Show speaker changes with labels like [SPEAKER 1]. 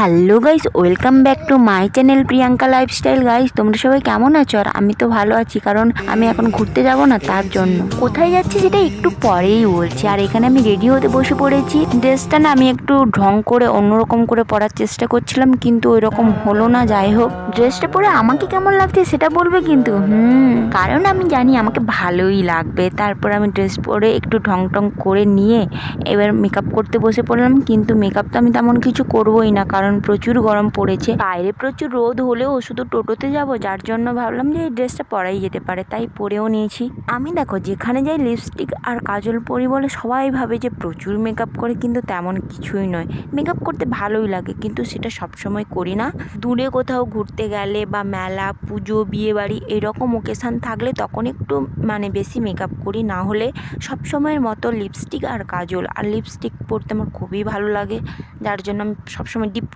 [SPEAKER 1] Hello guys, welcome back to my channel Priyanka lifestyle. Guys, তোমরা সবাই কেমন আছো? আর আমি তো ভালো আছি, কারণ আমি এখন ঘুরতে যাব না, তার জন্য। কোথায় যাচ্ছি সেটা একটু পরেই বলছি। আর এখানে আমি রেডি হতে বসে পড়েছি। ড্রেসটা না আমি একটু ঢং করে অন্যরকম করে পরার চেষ্টা করছিলাম, কিন্তু ওই রকম হলো না। যাই হোক, ড্রেসটা পরে আমাকে কেমন লাগছে সেটা বলবে কিন্তু। কারণ আমি জানি আমাকে ভালোই লাগবে। তারপর আমি ড্রেস পরে একটু ঢং টং করে নিয়ে এবার মেকআপ করতে বসে পড়লাম। কিন্তু মেকআপ তো আমি তেমন কিছু করবোই না, কারণ প্রচুর গরম পড়েছে, বাইরে প্রচুর রোদ হলেও শুধু টোটোতে যাব, যার জন্য ভাবলাম যে এই ড্রেসটা পরাই যেতে পারে, তাই পরেও নিয়েছি। আমি দেখো যেখানে যাই লিপস্টিক আর কাজল পরি বলে সবাই ভাবে যে প্রচুর মেকআপ করে, কিন্তু তেমন কিছুই নয়। মেকআপ করতে ভালোই লাগে, কিন্তু সেটা সবসময় করি না। দূরে কোথাও ঘুরতে গেলে বা মেলা, পুজো, বিয়ে বাড়ি এরকম ওকেশান থাকলে তখন একটু বেশি মেকআপ করি, না হলে সবসময়ের মতো লিপস্টিক আর কাজল। আর লিপস্টিক পরতে আমার খুবই ভালো লাগে, যার জন্য আমি সবসময় ডিপ